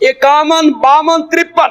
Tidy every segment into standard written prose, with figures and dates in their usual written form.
51, 52, 53,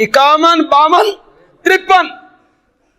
51, 52, 53।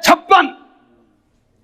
56।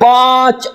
5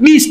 22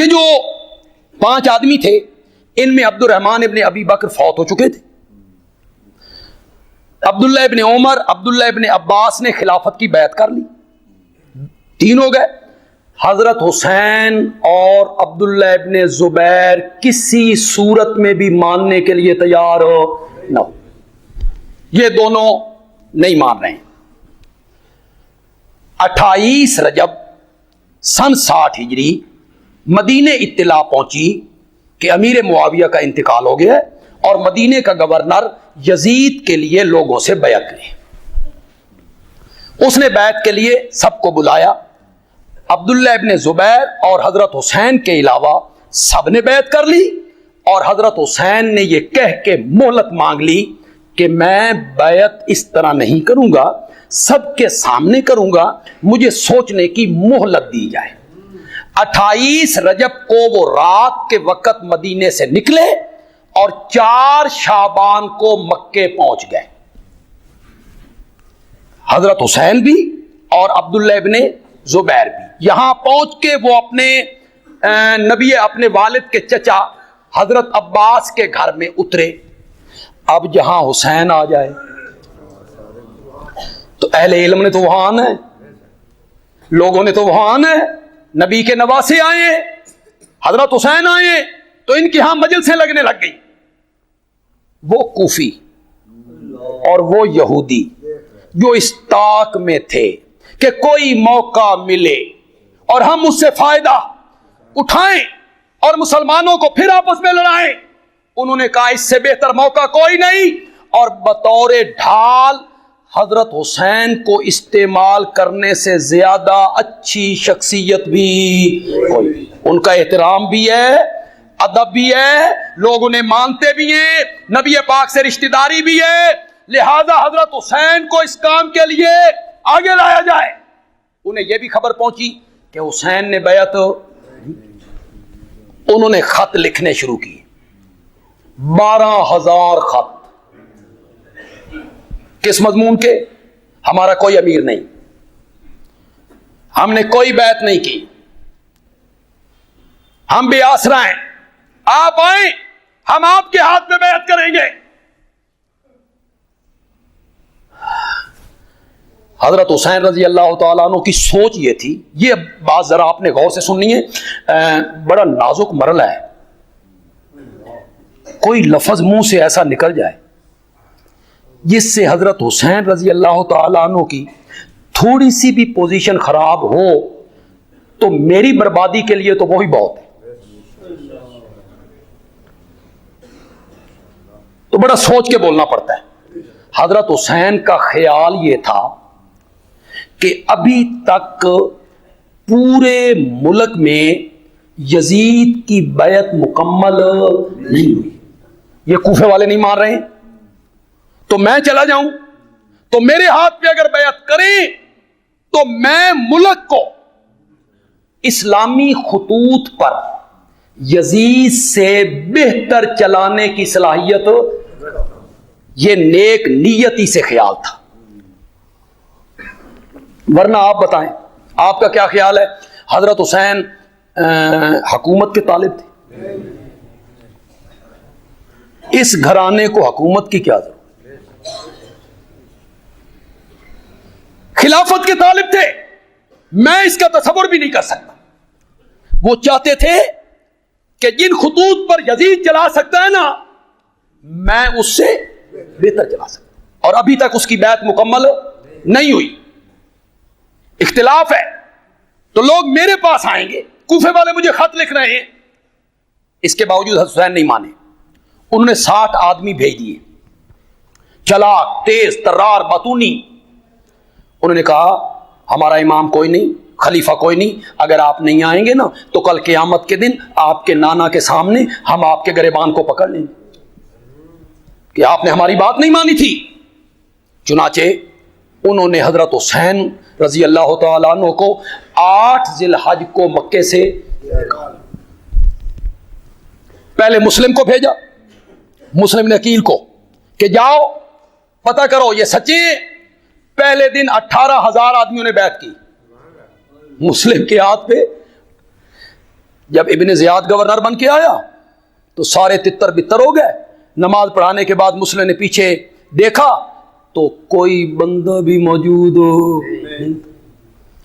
یہ جو 5 آدمی تھے ان میں عبد الرحمن ابن ابی بکر فوت ہو چکے تھے. عبداللہ ابن عمر، عبداللہ ابن عباس نے خلافت کی بیعت کر لی، 3 ہو گئے. حضرت حسین اور عبداللہ ابن زبیر کسی صورت میں بھی ماننے کے لیے تیار نہ ہو، یہ دونوں نہیں مان رہے ہیں. 28 رجب سن 60 ہجری مدینے اطلاع پہنچی کہ امیر معاویہ کا انتقال ہو گیا اور مدینے کا گورنر یزید کے لیے لوگوں سے بیعت لے. اس نے بیعت کے لیے سب کو بلایا. عبداللہ ابن زبیر اور حضرت حسین کے علاوہ سب نے بیعت کر لی، اور حضرت حسین نے یہ کہہ کے مہلت مانگ لی کہ میں بیعت اس طرح نہیں کروں گا، سب کے سامنے کروں گا، مجھے سوچنے کی مہلت دی جائے. 28 رجب کو وہ رات کے وقت مدینے سے نکلے اور 4 شعبان کو مکے پہنچ گئے. حضرت حسین بھی اور عبداللہ ابن زبیر بھی. یہاں پہنچ کے وہ اپنے والد کے چچا حضرت عباس کے گھر میں اترے. اب جہاں حسین آ جائے تو اہل علم نے تو وہاں آنا ہے، لوگوں نے تو وہاں آنا ہے، نبی کے نواسے آئے، حضرت حسین آئے تو ان کی ہاں مجلسیں لگنے لگ گئی. وہ کوفی اور وہ یہودی جو اس طاق میں تھے کہ کوئی موقع ملے اور ہم اس سے فائدہ اٹھائیں اور مسلمانوں کو پھر آپس میں لڑائیں، انہوں نے کہا اس سے بہتر موقع کوئی نہیں، اور بطور ڈھال حضرت حسین کو استعمال کرنے سے زیادہ اچھی شخصیت بھی کوئی. ان کا احترام بھی ہے، ادب بھی ہے، لوگ انہیں مانتے بھی ہیں، نبی پاک سے رشتہ داری بھی ہے، لہذا حضرت حسین کو اس کام کے لیے آگے لایا جائے. انہیں یہ بھی خبر پہنچی کہ حسین نے بیعت، انہوں نے خط لکھنے شروع کی، 12,000 خط. کس مضمون کے؟ ہمارا کوئی امیر نہیں، ہم نے کوئی بیعت نہیں کی، ہم بے آسرا ہیں، آپ آئیں ہم آپ کے ہاتھ میں بیعت کریں گے. حضرت حسین رضی اللہ تعالیٰ عنہ کی سوچ یہ تھی، یہ بات ذرا آپ نے غور سے سننی ہے، بڑا نازک مرحلہ ہے. کوئی لفظ منہ سے ایسا نکل جائے جس سے حضرت حسین رضی اللہ تعالیٰ عنہ کی تھوڑی سی بھی پوزیشن خراب ہو تو میری بربادی کے لیے تو وہی بہت ہے. تو بڑا سوچ کے بولنا پڑتا ہے. حضرت حسین کا خیال یہ تھا کہ ابھی تک پورے ملک میں یزید کی بیعت مکمل نہیں ہوئی، یہ کوفے والے نہیں مان رہے ہیں، تو میں چلا جاؤں تو میرے ہاتھ پہ اگر بیعت کریں تو میں ملک کو اسلامی خطوط پر یزید سے بہتر چلانے کی صلاحیت، یہ نیک نیتی سے خیال تھا. ورنہ آپ بتائیں آپ کا کیا خیال ہے؟ حضرت حسین حکومت کے طالب تھے، اس گھرانے کو حکومت کی کیا ضرورت؟ خلافت کے طالب تھے، میں اس کا تصور بھی نہیں کر سکتا. وہ چاہتے تھے کہ جن خطوط پر یزید چلا سکتا ہے نا میں اس سے بہتر چلا سکتا، اور ابھی تک اس کی بیعت مکمل نہیں ہوئی. اختلاف ہے تو لوگ میرے پاس آئیں گے، کوفے والے مجھے خط لکھ رہے ہیں. اس کے باوجود حضرت حسین نہیں مانے. انہوں نے 60 آدمی بھیج دیے، چلاک، تیز ترار، باتونی. انہوں نے کہا ہمارا امام کوئی نہیں، خلیفہ کوئی نہیں، اگر آپ نہیں آئیں گے نا تو کل قیامت کے دن آپ کے نانا کے سامنے ہم آپ کے گریبان کو پکڑ لیں گے کہ آپ نے ہماری بات نہیں مانی تھی. چنانچہ انہوں نے حضرت حسین رضی اللہ تعالیٰ عنہ کو 8 ذی الحج کو مکے سے پہلے مسلم کو بھیجا، مسلم نے عقیل کو کہ جاؤ پتہ کرو یہ سچے ہیں. پہلے دن 18,000 آدمیوں نے بیعت کی. مسلم کے ہاتھ پہ جب ابن زیاد گورنر بن کے آیا تو سارے تتر بتر ہو گئے. نماز پڑھانے کے بعد مسلم نے پیچھے دیکھا تو کوئی بندہ بھی موجود ہو نہیں.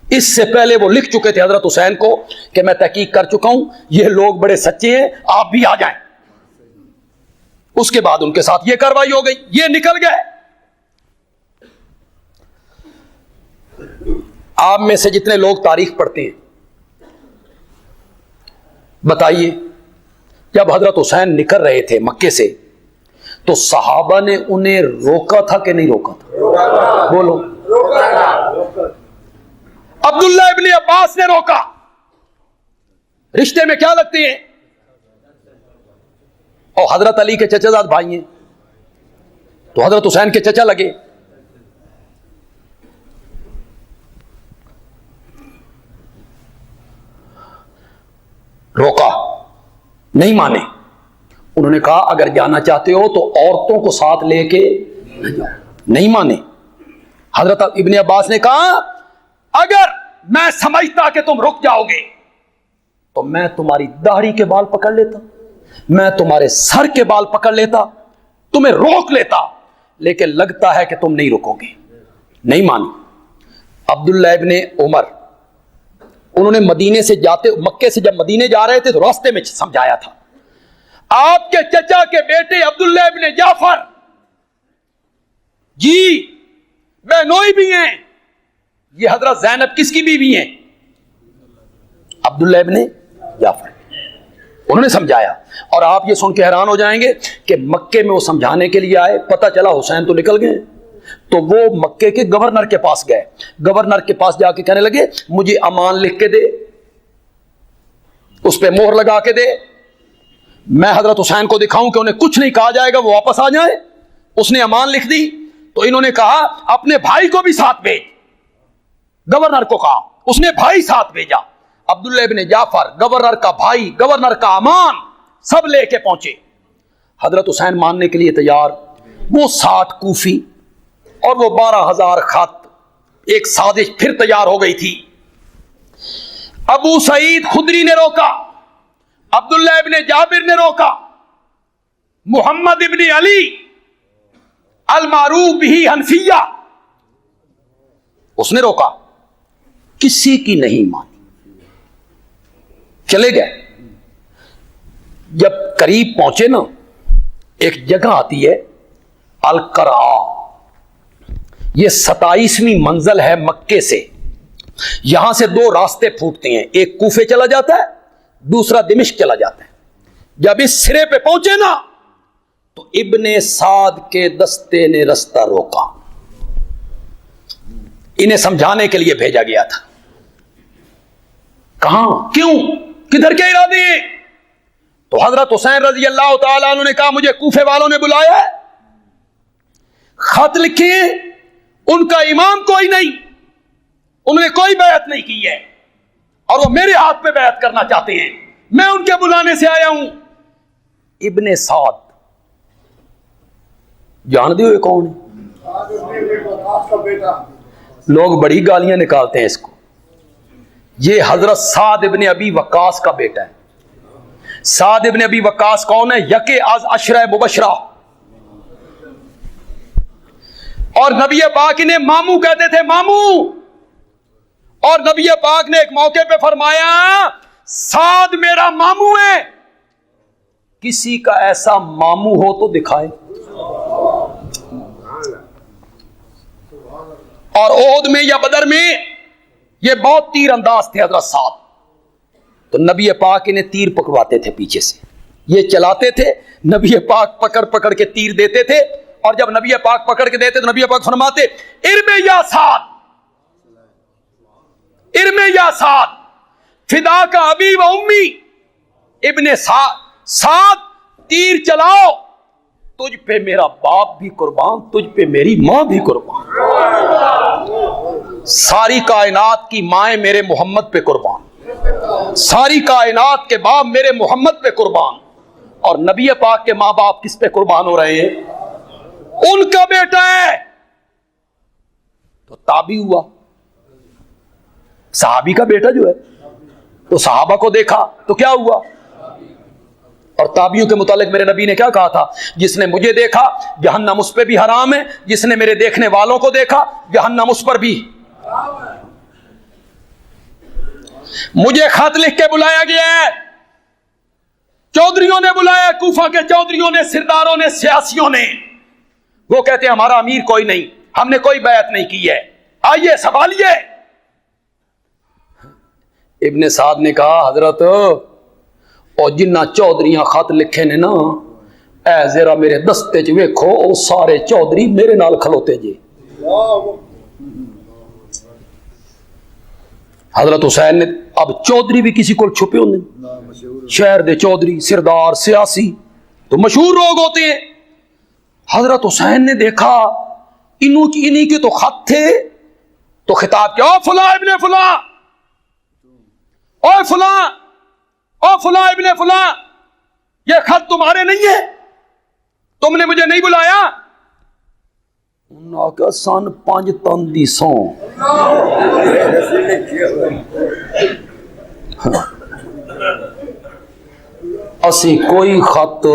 اس سے پہلے وہ لکھ چکے تھے حضرت حسین کو کہ میں تحقیق کر چکا ہوں, یہ لوگ بڑے سچے ہیں, آپ بھی آ جائیں. اس کے بعد ان کے ساتھ یہ کارروائی ہو گئی, یہ نکل گئے. آپ میں سے جتنے لوگ تاریخ پڑھتے ہیں بتائیے, جب حضرت حسین نکل رہے تھے مکے سے تو صحابہ نے انہیں روکا تھا کہ نہیں روکا تھا؟ بولو. عبداللہ ابن عباس نے روکا. رشتے میں کیا لگتے ہیں؟ اور حضرت علی کے چچا زاد بھائی ہیں تو حضرت حسین کے چچا لگے. روکا, نہیں مانے. انہوں نے کہا اگر جانا چاہتے ہو تو عورتوں کو ساتھ لے کے نہیں مانے. حضرت ابن عباس نے کہا اگر میں سمجھتا کہ تم رک جاؤ گے تو میں تمہاری داڑھی کے بال پکڑ لیتا, میں تمہارے سر کے بال پکڑ لیتا, تمہیں روک لیتا, لیکن لگتا ہے کہ تم نہیں رکو گے. نہیں مانی. عبداللہ ابن عمر, انہوں نے مدینے سے جاتے, مکے سے جب مدینے جا رہے تھے تو راستے میں سمجھایا تھا آپ کے چچا کے بیٹے عبداللہ ابن جعفر جی بہنوئی بھی ہیں, یہ حضرت زینب کس کی بیوی ہیں؟ عبداللہ ابن جعفر. انہوں نے سمجھایا, اور آپ یہ سن کے حیران ہو جائیں گے کہ مکے میں وہ سمجھانے کے لیے آئے, پتہ چلا حسین تو نکل گئے, تو وہ مکے کے گورنر کے پاس گئے. گورنر کے پاس جا کے کہنے لگے مجھے امان لکھ کے دے, اس پہ مہر لگا کے دے, میں حضرت حسین کو دکھاؤں کہ انہیں کچھ نہیں کہا جائے گا, وہ واپس آ جائیں. اس نے امان لکھ دی تو انہوں نے کہا اپنے بھائی کو بھی ساتھ بھیج. گورنر کو کہا, اس نے بھائی ساتھ بھیجا. عبداللہ ابن جعفر, گورنر کا بھائی, گورنر کا امان, سب لے کے پہنچے. حضرت حسین ماننے کے لیے تیار. وہ 60 کوفی اور وہ 12,000 خط, ایک سازش پھر تیار ہو گئی تھی. ابو سعید خدری نے روکا, عبداللہ ابن جابر نے روکا, محمد ابن علی المعروف بہ حنفیہ اس نے روکا, کسی کی نہیں مانی. چلے گئے. جب قریب پہنچے نا, ایک جگہ آتی ہے القرع, یہ 27ویں منزل ہے مکے سے. یہاں سے 2 راستے پھوٹتے ہیں, ایک کوفے چلا جاتا ہے, دوسرا دمشق چلا جاتا ہے. جب اس سرے پہ پہنچے نا تو ابن سعد کے دستے نے رستہ روکا. انہیں سمجھانے کے لیے بھیجا گیا تھا. کہاں, کیوں, کدھر کے ارادے ہیں؟ تو حضرت حسین رضی اللہ تعالیٰ عنہ نے کہا مجھے کوفے والوں نے بلایا ہے, خط لکھے, ان کا امام کوئی نہیں, انہوں نے کوئی بیعت نہیں کی ہے, اور وہ میرے ہاتھ پہ بیعت کرنا چاہتے ہیں, میں ان کے بلانے سے آیا ہوں. ابن سعد جان دیو یہ کون ہے؟ لوگ بڑی گالیاں نکالتے ہیں اس کو. یہ حضرت سعد ابن ابی وقاص کا بیٹا ہے. سعد ابن ابی وقاص کون ہے؟ یکے از عشرہ مبشرہ, اور نبی پاک انہیں ماموں کہتے تھے, ماموں. اور نبی پاک نے ایک موقع پہ فرمایا سعد میرا ماموں ہے, کسی کا ایسا ماموں ہو تو دکھائے. اور احد میں یا بدر میں یہ بہت تیر انداز تھے حضرت سعد, تو نبی پاک انہیں تیر پکڑواتے تھے پیچھے سے, یہ چلاتے تھے, نبی پاک پکڑ پکڑ کے تیر دیتے تھے, اور جب نبی پاک پکڑ کے دیتے تو نبی پاک فرماتے ارمے یا سعد, ارمے یا سعد, فدا کا ابی و امی. ابن سعد تیر چلاؤ, تجھ پہ میرا باپ بھی قربان, تجھ پہ میری ماں بھی قربان, ساری کائنات کی مائیں میرے محمد پہ قربان, ساری کائنات کے باپ میرے محمد پہ قربان. اور نبی پاک کے ماں باپ کس پہ قربان ہو رہے ہیں؟ ان کا بیٹا ہے. تو تابعی ہوا, صحابی کا بیٹا جو ہے تو صحابہ کو دیکھا تو کیا ہوا؟ اور تابعیوں کے متعلق میرے نبی نے کیا کہا تھا؟ جس نے مجھے دیکھا جہنم اس پہ بھی حرام ہے، جس نے میرے دیکھنے والوں کو دیکھا جہنم اس پر بھی۔ مجھے خط لکھ کے بلایا گیا ہے، چودھریوں نے بلایا، کوفہ کے چودھریوں نے، سرداروں نے، سیاسیوں نے۔ وہ کہتے ہیں ہمارا امیر کوئی نہیں، ہم نے کوئی بیعت نہیں کی ہے، آئیے سنبھالیے۔ ابن سعد نے کہا حضرت اور جنہ چودھریاں خط لکھے نے نا، اے ذرا میرے دستے چ ویکھو، او سارے چودھری میرے نال کھلوتے جی۔ حضرت حسین نے، اب چودھری بھی کسی کو چھپے ہوندے، شہر دے چودھری، سردار، سیاسی تو مشہور لوگ ہوتے ہیں۔ حضرت حسین نے دیکھا انہی کے تو خط تھے، تو خطاب کیا، او فلاں ابن فلاں، او فلاں، او فلاں ابن فلاں، یہ خط تمہارے نہیں ہے، تم نے مجھے نہیں بلایا؟ انہوں نے کہا سن 5 تن دی سو، اسی کوئی خط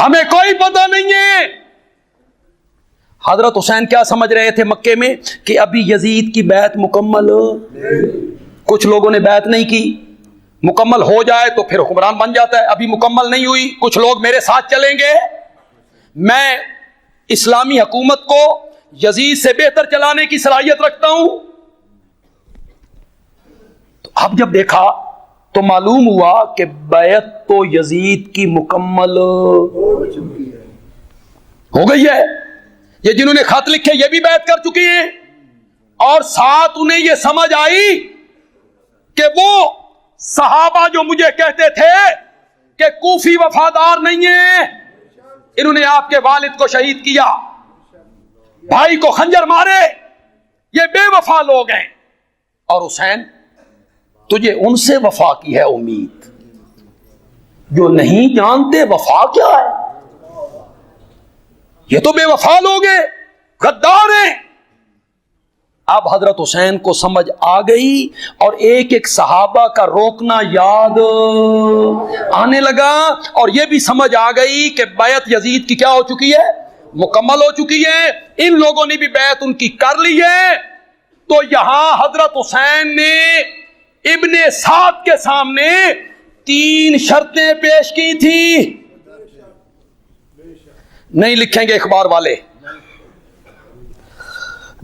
ہمیں کوئی پتہ نہیں ہے۔ حضرت حسین کیا سمجھ رہے تھے مکے میں کہ ابھی یزید کی بیعت مکمل، کچھ لوگوں نے بیعت نہیں کی، مکمل ہو جائے تو پھر حکمران بن جاتا ہے، ابھی مکمل نہیں ہوئی، کچھ لوگ میرے ساتھ چلیں گے، میں اسلامی حکومت کو یزید سے بہتر چلانے کی صلاحیت رکھتا ہوں۔ تو اب جب دیکھا تو معلوم ہوا کہ بیعت تو یزید کی مکمل ہو گئی ہے، یہ جنہوں نے خط لکھے یہ بھی بیعت کر چکی ہیں، اور ساتھ انہیں یہ سمجھ آئی کہ وہ صحابہ جو مجھے کہتے تھے کہ کوفی وفادار نہیں ہیں، انہوں نے آپ کے والد کو شہید کیا، بھائی کو خنجر مارے، یہ بے وفا لوگ ہیں۔ اور حسین تجھے ان سے وفا کی ہے امید جو نہیں جانتے وفا کیا ہے، یہ تو بے وفا لوگ ہیں، غدار ہیں۔ اب حضرت حسین کو سمجھ آ گئی اور ایک ایک صحابہ کا روکنا یاد آنے لگا، اور یہ بھی سمجھ آ گئی کہ بیعت یزید کی کیا ہو چکی ہے، مکمل ہو چکی ہے، ان لوگوں نے بھی بیعت ان کی کر لی ہے۔ تو یہاں حضرت حسین نے ابن سعد کے سامنے 3 شرطیں پیش کی تھی، نہیں لکھیں گے اخبار والے،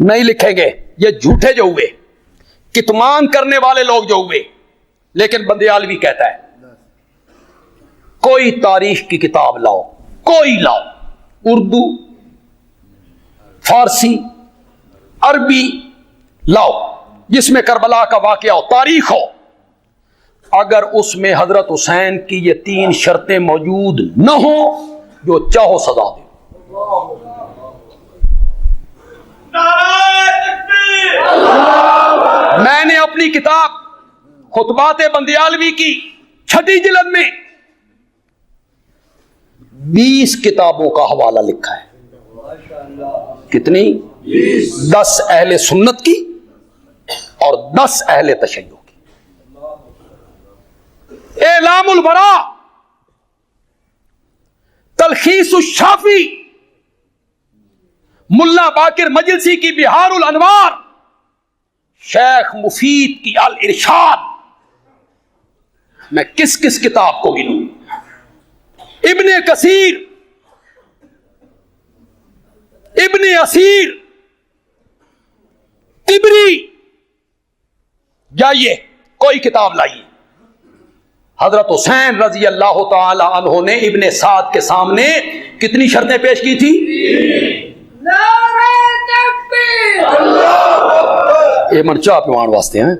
نہیں لکھیں گے، یہ جھوٹے جو ہوئے، کتمان کرنے والے لوگ جو ہوئے، لیکن بندیالوی کہتا ہے کوئی تاریخ کی کتاب لاؤ، کوئی لاؤ، اردو، فارسی، عربی لاؤ، جس میں کربلا کا واقعہ ہو، تاریخ ہو، اگر اس میں حضرت حسین کی یہ 3 شرطیں موجود نہ ہوں، جو چاہو سزا دے۔ میں نے اپنی کتاب خطبات بندیالوی کی 6 جلد میں 20 کتابوں کا حوالہ لکھا ہے۔ کتنی؟ 10 اہل سنت کی اور 10 اہل تشیع کی۔ اعلام البراء، تلخیص الشافی، ملا باقر مجلسی کی بہار الانوار، شیخ مفید کی الارشاد، میں کس کس کتاب کو گنوں، ابن کثیر، ابن اسیر، طبری، جائیے کوئی کتاب لائیے۔ حضرت حسین رضی اللہ تعالی عنہ نے ابن سعد کے سامنے کتنی شرطیں پیش کی تھی؟ یہ من چاہ پیوان واسطے ہیں۔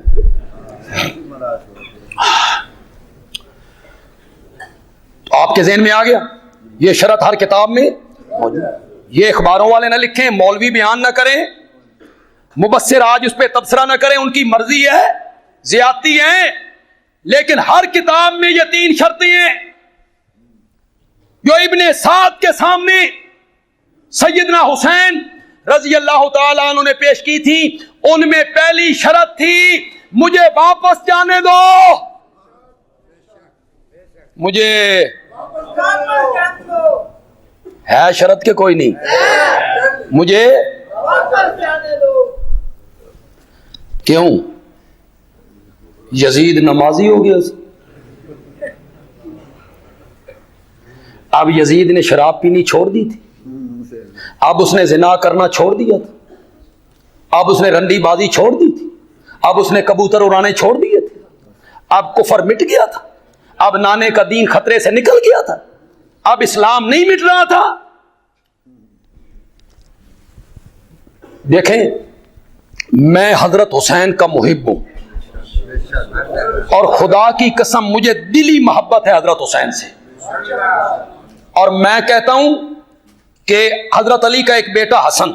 آپ کے ذہن میں آ گیا یہ شرط ہر کتاب میں موجود، یہ اخباروں والے نہ لکھیں، مولوی بیان نہ کریں، مبصر آج اس پہ تبصرہ نہ کریں، ان کی مرضی ہے، زیادتی ہیں، لیکن ہر کتاب میں یہ 3 شرطیں ہیں جو ابن سعد کے سامنے سیدنا حسین رضی اللہ تعالیٰ عنہ نے پیش کی تھی، ان میں پہلی شرط تھی مجھے واپس جانے دو، مجھے ہے شرط کے کوئی نہیں، مجھے واپس جانے دو۔ کیوں؟ یزید نمازی ہو گیا، اب یزید نے شراب پینی چھوڑ دی تھی، اب اس نے زنا کرنا چھوڑ دیا تھا، اب اس نے رنڈی بازی چھوڑ دی تھی، اب اس نے کبوتر اڑانے چھوڑ دیے تھے، اب کفر مٹ گیا تھا، اب نانے کا دین خطرے سے نکل گیا تھا، اب اسلام نہیں مٹ رہا تھا۔ دیکھیں، میں حضرت حسین کا محب ہوں اور خدا کی قسم مجھے دلی محبت ہے حضرت حسین سے، اور میں کہتا ہوں کہ حضرت علی کا ایک بیٹا حسن،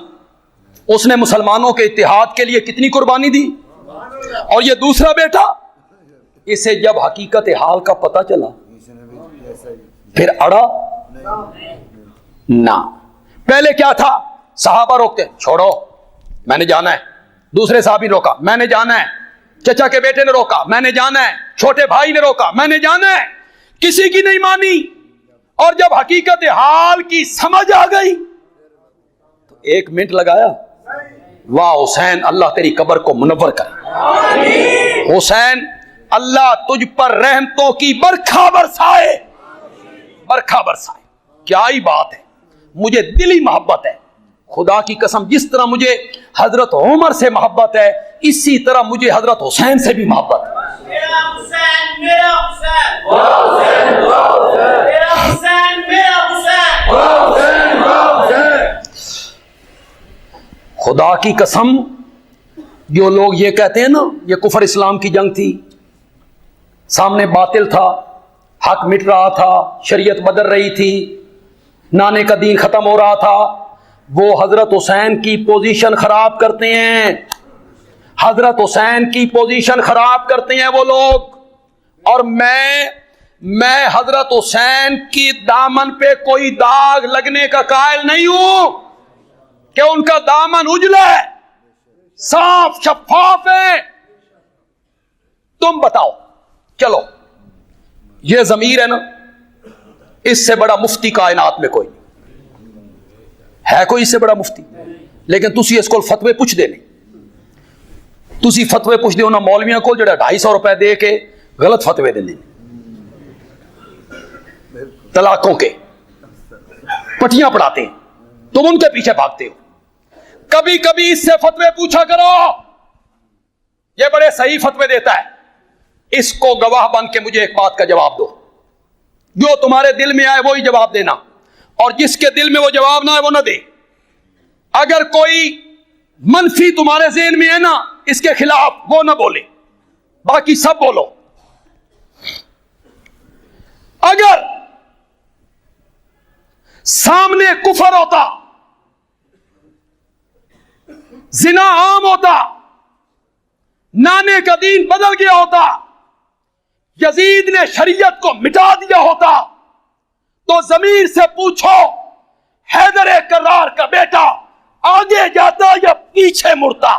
اس نے مسلمانوں کے اتحاد کے لیے کتنی قربانی دی، اور یہ دوسرا بیٹا، اسے جب حقیقت حال کا پتہ چلا پھر اڑا نہ۔ پہلے کیا تھا؟ صحابہ روکتے، چھوڑو میں نے جانا ہے، دوسرے صحابی روکا میں نے جانا ہے، چچا کے بیٹے نے روکا میں نے جانا ہے، چھوٹے بھائی نے روکا میں نے جانا ہے، کسی کی نہیں مانی، اور جب حقیقت حال کی سمجھ آ گئی تو 1 منٹ لگایا، واہ حسین اللہ تیری قبر کو منور کرے، حسین اللہ تجھ پر رحمتوں کی برکھا برسائے، برکھا برسائے۔ کیا ہی بات ہے، مجھے دلی محبت ہے، خدا کی قسم جس طرح مجھے حضرت عمر سے محبت ہے اسی طرح مجھے حضرت حسین سے بھی محبت ہے۔ میرا حسین میرا حسین میرا حسین میرا حسین۔ خدا کی قسم جو لوگ یہ کہتے ہیں نا یہ کفر اسلام کی جنگ تھی، سامنے باطل تھا، حق مٹ رہا تھا، شریعت بدل رہی تھی، نانے کا دین ختم ہو رہا تھا، وہ حضرت حسین کی پوزیشن خراب کرتے ہیں، حضرت حسین کی پوزیشن خراب کرتے ہیں وہ لوگ، اور میں حضرت حسین کی دامن پہ کوئی داغ لگنے کا قائل نہیں ہوں کہ ان کا دامن اجلا ہے، صاف شفاف ہے۔ تم بتاؤ، چلو یہ ضمیر ہے نا، اس سے بڑا مفتی کائنات میں کوئی ہے، کوئی اس سے بڑا مفتی، لیکن تسی اس کو فتوے پوچھ دے نہیں، تسی فتوے پوچھ دے انہاں مولویاں کو جڑا 250 روپے دے کے غلط فتوے دے دیں، طلاقوں کے پٹیاں پڑھاتے ہیں، تم ان کے پیچھے بھاگتے ہو۔ کبھی کبھی اس سے فتوے پوچھا کرو، یہ بڑے صحیح فتوے دیتا ہے، اس کو گواہ بن کے مجھے ایک بات کا جواب دو، جو تمہارے دل میں آئے وہی جواب دینا، اور جس کے دل میں وہ جواب نہ آئے وہ نہ دے۔ اگر کوئی منفی تمہارے ذہن میں ہے نا اس کے خلاف وہ نہ بولے، باقی سب بولو۔ اگر سامنے کفر ہوتا، زنا عام ہوتا، نانے کا دین بدل گیا ہوتا، یزید نے شریعت کو مٹا دیا ہوتا، تو ضمیر سے پوچھو حیدر کرار کا بیٹا آگے جاتا یا پیچھے مڑتا؟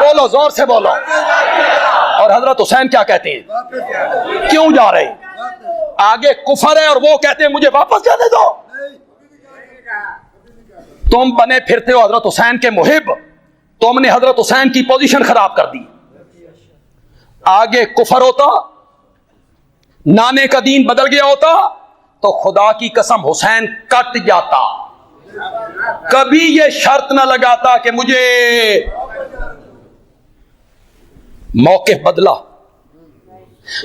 بولو، زور سے بولو۔ اور حضرت حسین کیا کہتے ہیں؟ کیوں جا رہے ہیں؟ آگے کفر ہے اور وہ کہتے ہیں مجھے واپس جانے دو۔ تم بنے پھرتے ہو حضرت حسین کے محب، تم نے حضرت حسین کی پوزیشن خراب کر دی۔ آگے کفر ہوتا، نانے کا دین بدل گیا ہوتا تو خدا کی قسم حسین کٹ جاتا، کبھی یہ شرط نہ لگاتا کہ مجھے موقف بدلا۔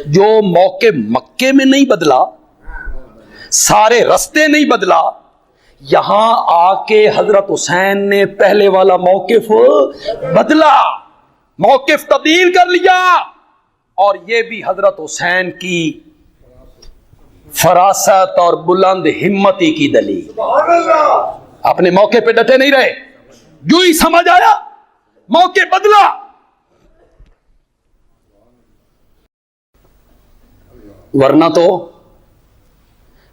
جو موقف مکے میں نہیں بدلا، سارے رستے نہیں بدلا، یہاں آ کے حضرت حسین نے پہلے والا موقف بدلا، موقف تبدیل کر لیا، اور یہ بھی حضرت حسین کی فراست اور بلند ہمتی کی دلیل۔ اپنے موقع پہ ڈٹے نہیں رہے، جو ہی سمجھ آیا موقع بدلا۔ ورنہ تو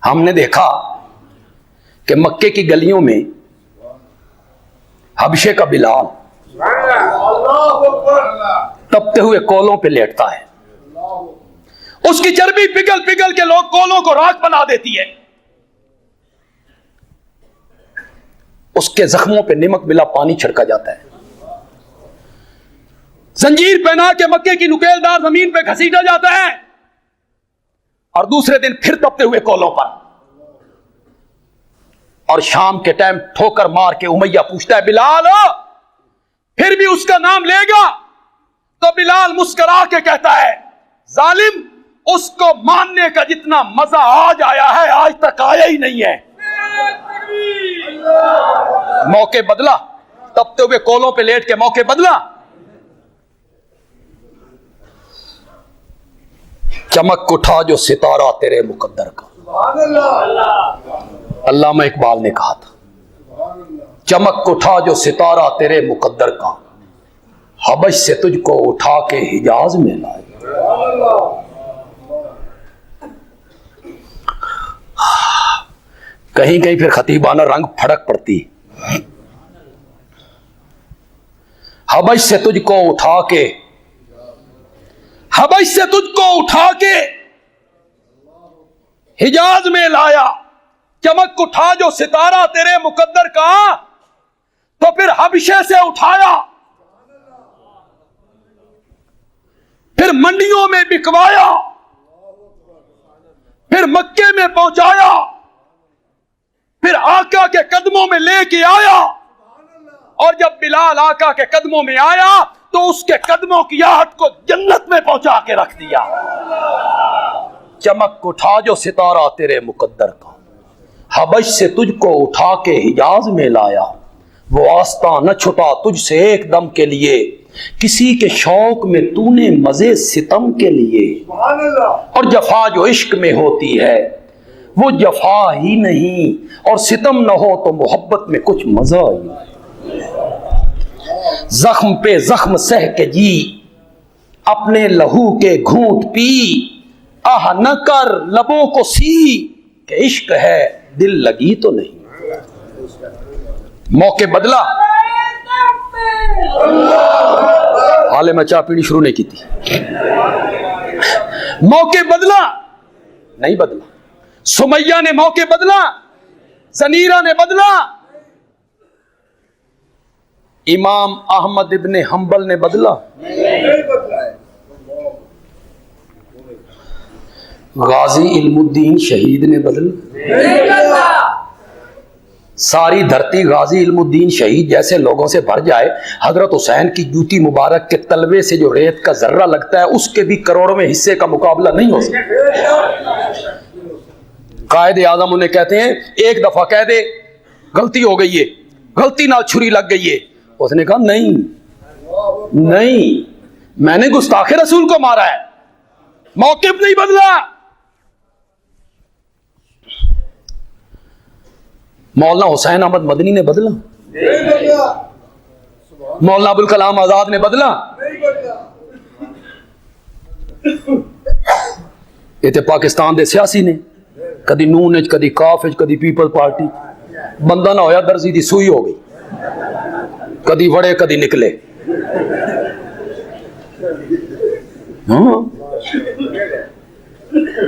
ہم نے دیکھا کہ مکے کی گلیوں میں حبشے کا بلال تپتے ہوئے کولوں پہ لیٹتا ہے، اس کی چربی پگھل پگھل کے لوگ کولوں کو راکھ بنا دیتی ہے، اس کے زخموں پہ نمک ملا پانی چھڑکا جاتا ہے، زنجیر پہنا کے مکے کی نکیل دار زمین پہ گھسیٹا جاتا ہے، اور دوسرے دن پھر تپتے ہوئے کولوں پر، اور شام کے ٹائم ٹھوکر مار کے امیہ پوچھتا ہے بلال پھر بھی اس کا نام لے گا؟ تو بلال مسکرا کے کہتا ہے ظالم، اس کو ماننے کا جتنا مزہ آج آیا ہے آج تک آیا ہی نہیں ہے۔ موقع بدلا، تپتے ہوئے کولوں پہ لیٹ کے موقع بدلا۔ چمک اٹھا جو ستارہ تیرے مقدر کا، علامہ اقبال نے کہا تھا، چمک اٹھا جو ستارہ تیرے مقدر کا، حبش سے تجھ کو اٹھا کے حجاز میں لائے۔ کہیں کہیں پھر خطیبانہ رنگ پھڑک پڑتی، حبش سے تجھ کو اٹھا کے، حبش سے تجھ کو اٹھا کے حجاز میں لایا، چمک اٹھا جو ستارہ تیرے مقدر کا، تو پھر حبشے سے اٹھایا، پھر منڈیوں میں بکوایا، پھر مکے میں پہنچایا، پھر آقا کے قدموں میں لے کے آیا، اور جب بلال آقا کے قدموں میں آیا تو اس کے قدموں کی آہٹ کو جنت میں پہنچا کے رکھ دیا۔ چمک اٹھا جو ستارہ تیرے مقدر کا، حبش سے تجھ کو اٹھا کے حجاز میں لایا، وہ آستاں نہ چھٹا تجھ سے ایک دم کے لیے، کسی کے شوق میں تو نے مزے ستم کے لیے، اور جفا جو عشق میں ہوتی ہے وہ جفا ہی نہیں، اور ستم نہ ہو تو محبت میں کچھ مزہ ہی نہیں۔ زخم پہ زخم سہ کے جی، اپنے لہو کے گھونٹ پی، آہ نہ کر لبوں کو سی، کہ عشق ہے دل لگی تو نہیں۔ موقع بدلا، حالے میں چاہ پیڑی شروع نہیں کی تھی، موقع بدلا نہیں بدلا، سمیہ نے موقع بدلا، زنیرہ نے بدلا، امام احمد ابن حنبل نے بدلا، غازی علم الدین شہید نے بدلا۔ ساری دھرتی غازی علم الدین شہید جیسے لوگوں سے بھر جائے، حضرت حسین کی جوتی مبارک کے تلوے سے جو ریت کا ذرہ لگتا ہے اس کے بھی کروڑوں میں حصے کا مقابلہ نہیں ہو سکتا۔ قائد اعظم انہیں کہتے ہیں ایک دفعہ کہہ دے غلطی ہو گئی ہے، غلطی نہ چھری لگ گئی ہے، اس نے کہا نہیں میں نے گستاخ رسول کو مارا ہے، موقف نہیں بدلا۔ مولانا حسین احمد مدنی نے بدلا، مولانا ابوالکلام آزاد نے بدلا، یہ تھے پاکستان دے سیاسی نے، کدی نون کدی کاف کدی پیپل پارٹی، بندہ نہ ہویا درزی دی سوئی ہو گئی، کدی وڑے کدی نکلے۔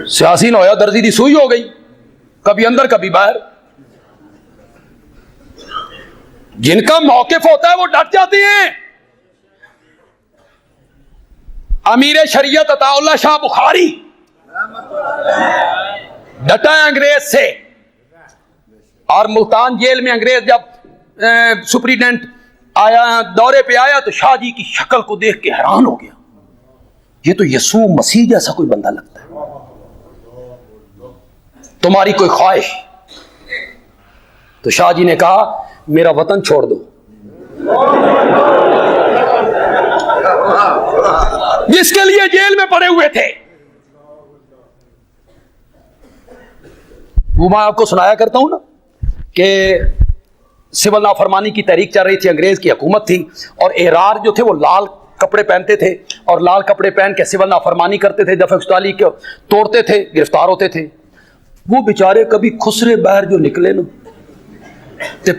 سیاسی نہ ہویا درزی دی سوئی ہو گئی، کبھی اندر کبھی باہر۔ جن کا موقف ہوتا ہے وہ ڈٹ جاتے ہیں۔ امیر شریعت عطا اللہ شاہ بخاری ڈٹا ہے انگریز سے، اور ملتان جیل میں انگریز جب سپریڈنٹ آیا دورے پہ آیا تو شاہ جی کی شکل کو دیکھ کے حیران ہو گیا، یہ تو یسوع مسیح جیسا کوئی بندہ لگتا ہے، تمہاری کوئی خواہش؟ تو شاہ جی نے کہا میرا وطن چھوڑ دو، جس کے لیے جیل میں پڑے ہوئے تھے۔ وہ میں آپ کو سنایا کرتا ہوں نا کہ سول نافرمانی کی تحریک چل رہی تھی، انگریز کی حکومت تھی، اور احرار جو تھے وہ لال کپڑے پہنتے تھے، اور لال کپڑے پہن کے سول نافرمانی کرتے تھے، دفع اقتالی کو توڑتے تھے، گرفتار ہوتے تھے۔ وہ بیچارے کبھی خسرے باہر جو نکلے نا، تے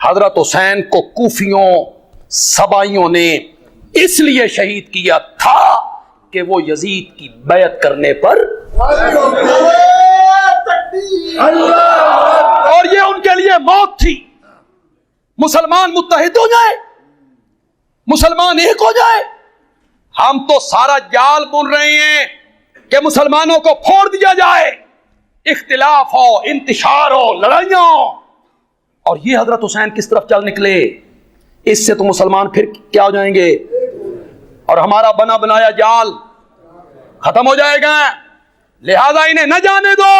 حضرت حسین کو کوفیوں سبائیوں نے اس لیے شہید کیا تھا کہ وہ یزید کی بیعت کرنے پر اور یہ ان کے لیے موت تھی. مسلمان متحد ہو جائے, مسلمان ایک ہو جائے. ہم تو سارا جال بن رہے ہیں کہ مسلمانوں کو پھوڑ دیا جائے, اختلاف ہو, انتشار ہو, لڑائیاں ہو. اور یہ حضرت حسین کس طرف چل نکلے, اس سے تو مسلمان پھر کیا ہو جائیں گے, اور ہمارا بنا بنایا جال ختم ہو جائے گا. لہذا انہیں نہ جانے دو.